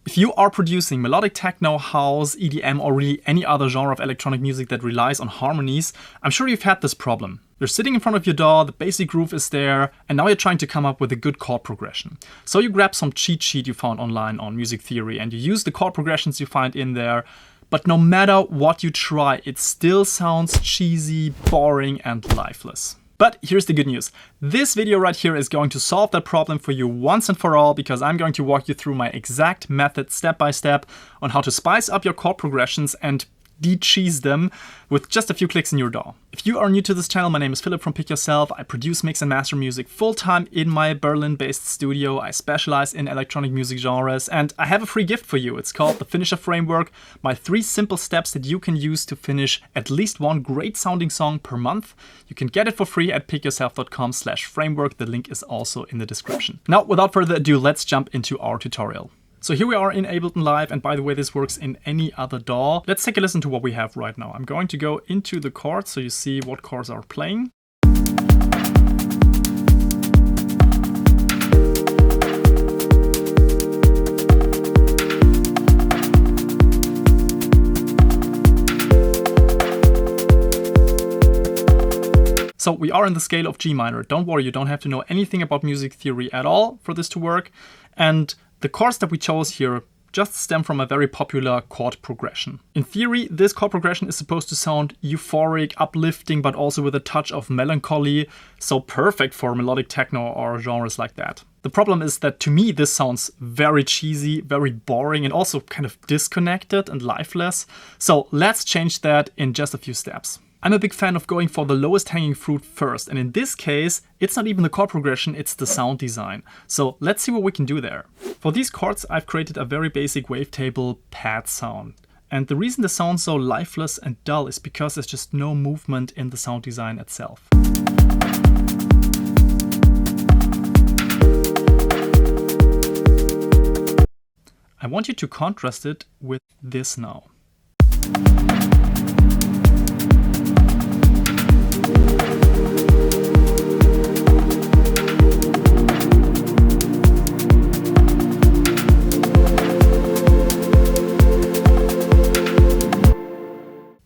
If you are producing melodic techno, house, EDM, or really any other genre of electronic music that relies on harmonies, I'm sure you've had this problem. You're sitting in front of your DAW, the basic groove is there, and now you're trying to come up with a good chord progression. So you grab some cheat sheet you found online on music theory and you use the chord progressions you find in there, but no matter what you try, it still sounds cheesy, boring, and lifeless. But here's the good news. This video right here is going to solve that problem for you once and for all, because I'm going to walk you through my exact method step by step on how to spice up your chord progressions and de-cheese them with just a few clicks in your DAW. If you are new to this channel, my name is Philip from Pick Yourself. I produce, mix and master music full-time in my Berlin-based studio. I specialize in electronic music genres, and I have a free gift for you. It's called the Finisher Framework, my 3 simple steps that you can use to finish at least one great sounding song per month. You can get it for free at pickyourself.com/framework. The link is also in the description. Now, without further ado, let's jump into our tutorial. So here we are in Ableton Live, and by the way, this works in any other DAW. Let's take a listen to what we have right now. I'm going to go into the chords so you see what chords are playing. So we are in the scale of G minor. Don't worry, you don't have to know anything about music theory at all for this to work. And the chords that we chose here just stem from a very popular chord progression. In theory, this chord progression is supposed to sound euphoric, uplifting, but also with a touch of melancholy, so perfect for melodic techno or genres like that. The problem is that to me this sounds very cheesy, very boring, and also kind of disconnected and lifeless. So let's change that in just a few steps. I'm a big fan of going for the lowest hanging fruit first, and in this case, it's not even the chord progression, it's the sound design. So let's see what we can do there. For these chords, I've created a very basic wavetable pad sound. And the reason this sounds so lifeless and dull is because there's just no movement in the sound design itself. I want you to contrast it with this now.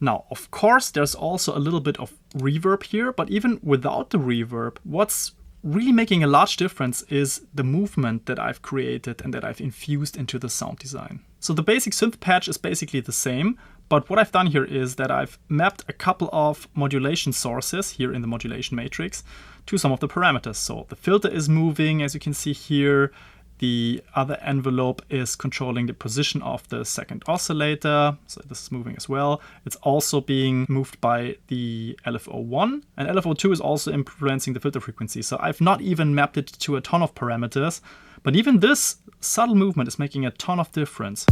Now, of course, there's also a little bit of reverb here, but even without the reverb, what's really making a large difference is the movement that I've created and that I've infused into the sound design. So the basic synth patch is basically the same, but what I've done here is that I've mapped a couple of modulation sources here in the modulation matrix to some of the parameters. So the filter is moving, as you can see here. The other envelope is controlling the position of the second oscillator, so this is moving as well. It's also being moved by the LFO1, and LFO2 is also influencing the filter frequency. So I've not even mapped it to a ton of parameters, but even this subtle movement is making a ton of difference.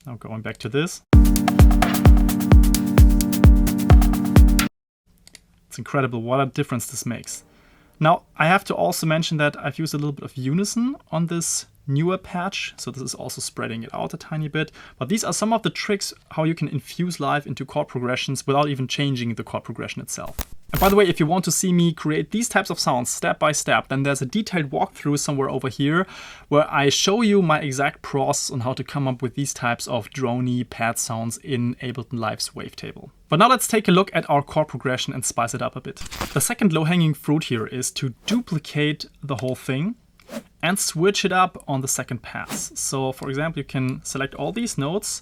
Now going back to this. It's incredible what a difference this makes. Now, I have to also mention that I've used a little bit of unison on this newer patch, so this is also spreading it out a tiny bit. But these are some of the tricks how you can infuse live into chord progressions without even changing the chord progression itself. And by the way, if you want to see me create these types of sounds step by step, then there's a detailed walkthrough somewhere over here where I show you my exact process on how to come up with these types of drony pad sounds in Ableton Live's wavetable. But now let's take a look at our chord progression and spice it up a bit. The second low-hanging fruit here is to duplicate the whole thing and switch it up on the second pass. So for example, you can select all these notes,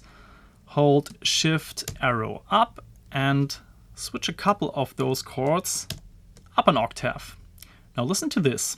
hold Shift arrow up, and switch a couple of those chords up an octave. Now listen to this.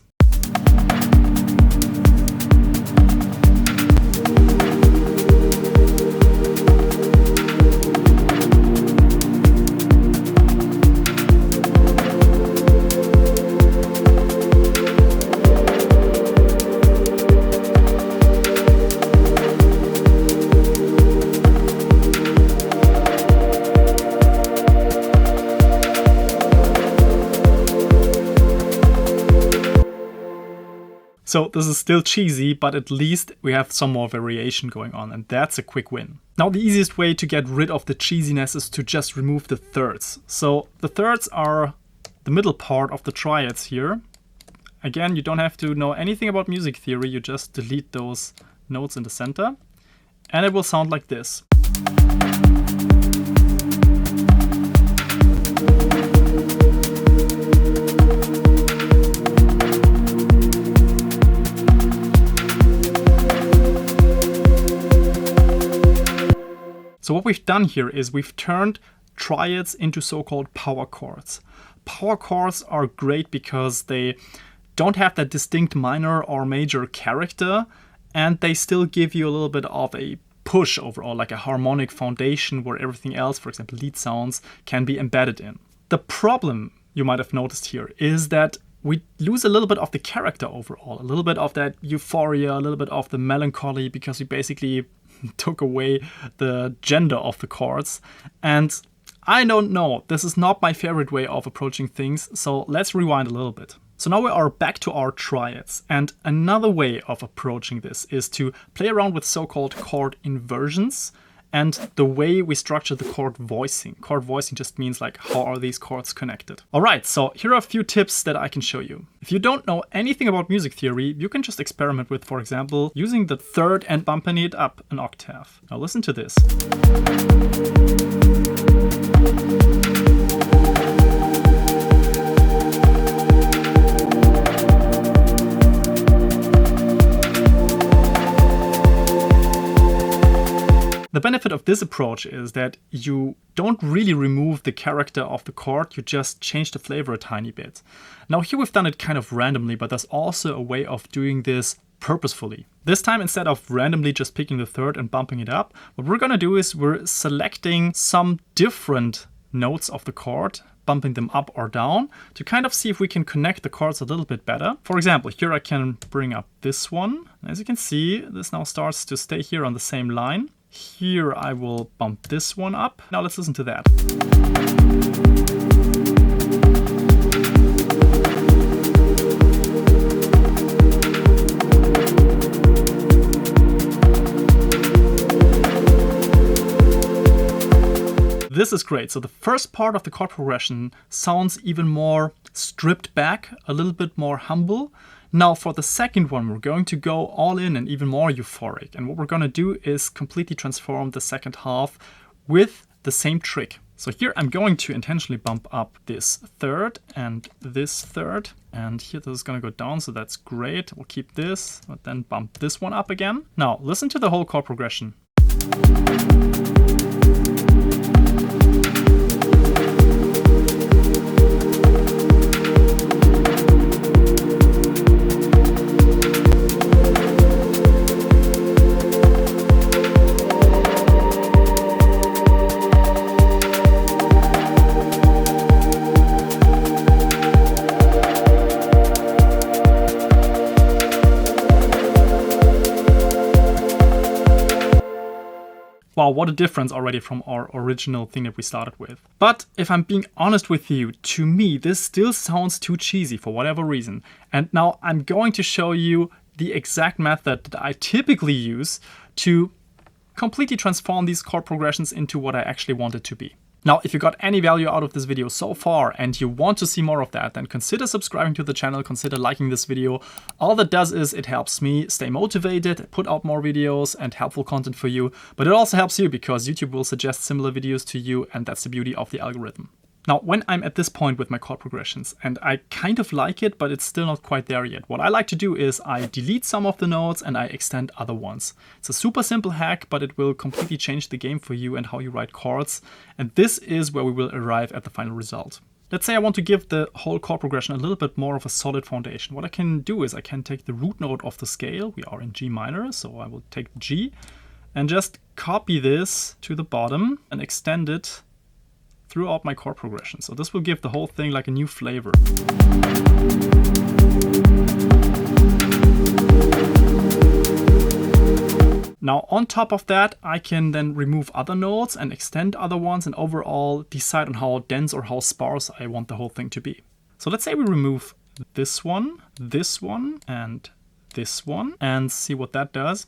So this is still cheesy, but at least we have some more variation going on, and that's a quick win. Now the easiest way to get rid of the cheesiness is to just remove the thirds. So the thirds are the middle part of the triads here. Again, you don't have to know anything about music theory, you just delete those notes in the center, and it will sound like this. So what we've done here is we've turned triads into so-called power chords. Power chords are great because they don't have that distinct minor or major character, and they still give you a little bit of a push overall, like a harmonic foundation where everything else, for example lead sounds, can be embedded in. The problem you might have noticed here is that we lose a little bit of the character overall, a little bit of that euphoria, a little bit of the melancholy, because we basically took away the gender of the chords. And I don't know, this is not my favorite way of approaching things, so let's rewind a little bit. So now we are back to our triads, and another way of approaching this is to play around with so-called chord inversions and the way we structure the chord voicing. Chord voicing just means like, how are these chords connected? Alright, so here are a few tips that I can show you. If you don't know anything about music theory, you can just experiment with, for example, using the third and bumping it up an octave. Now listen to this. The benefit of this approach is that you don't really remove the character of the chord, you just change the flavor a tiny bit. Now here we've done it kind of randomly, but there's also a way of doing this purposefully. This time, instead of randomly just picking the third and bumping it up, what we're gonna do is we're selecting some different notes of the chord, bumping them up or down to kind of see if we can connect the chords a little bit better. For example, here I can bring up this one. As you can see, this now starts to stay here on the same line. Here I will bump this one up. Now let's listen to that. This is great. So the first part of the chord progression sounds even more stripped back, a little bit more humble. Now for the second one, we're going to go all in and even more euphoric. And what we're going to do is completely transform the second half with the same trick. So here I'm going to intentionally bump up this third and this third. And here this is going to go down, so that's great. We'll keep this, but then bump this one up again. Now listen to the whole chord progression. Wow, what a difference already from our original thing that we started with. But if I'm being honest with you, to me, this still sounds too cheesy for whatever reason. And now I'm going to show you the exact method that I typically use to completely transform these chord progressions into what I actually want it to be. Now, if you got any value out of this video so far and you want to see more of that, then consider subscribing to the channel, consider liking this video. All that does is it helps me stay motivated, put out more videos and helpful content for you. But it also helps you because YouTube will suggest similar videos to you, and that's the beauty of the algorithm. Now, when I'm at this point with my chord progressions, and I kind of like it, but it's still not quite there yet, what I like to do is I delete some of the notes and I extend other ones. It's a super simple hack, but it will completely change the game for you and how you write chords. And this is where we will arrive at the final result. Let's say I want to give the whole chord progression a little bit more of a solid foundation. What I can do is I can take the root note of the scale. We are in G minor, so I will take G and just copy this to the bottom and extend it throughout my chord progression. So this will give the whole thing like a new flavor. Now on top of that, I can then remove other notes and extend other ones and overall decide on how dense or how sparse I want the whole thing to be. So let's say we remove this one, and this one, and see what that does.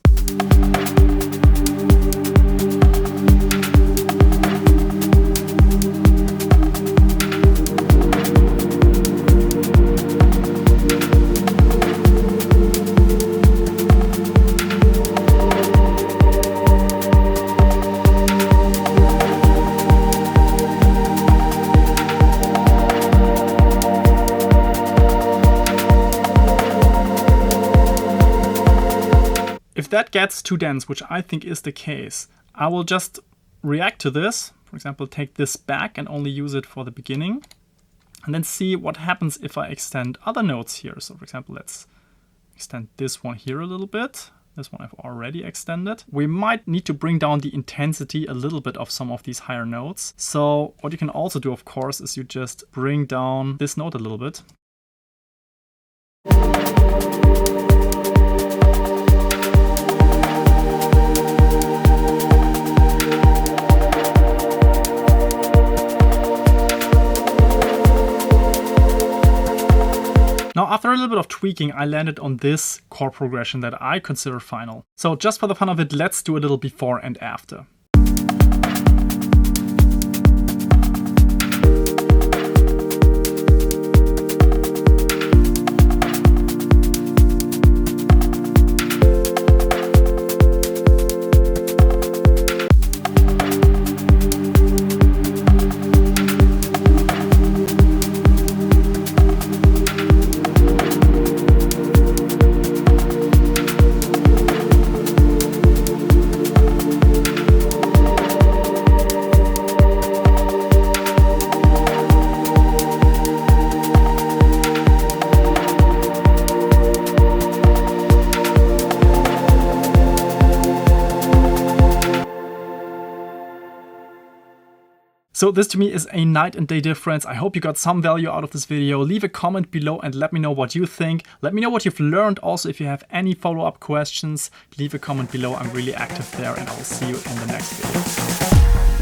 If that gets too dense, which I think is the case, I will just react to this. For example, take this back and only use it for the beginning. And then see what happens if I extend other notes here. So for example, let's extend this one here a little bit. This one I've already extended. We might need to bring down the intensity a little bit of some of these higher notes. So what you can also do, of course, is you just bring down this note a little bit. Now, after a little bit of tweaking, I landed on this chord progression that I consider final. So just for the fun of it, let's do a little before and after. So this to me is a night and day difference. I hope you got some value out of this video. Leave a comment below and let me know what you think. Let me know what you've learned. Also, if you have any follow-up questions, leave a comment below. I'm really active there, and I'll see you in the next video.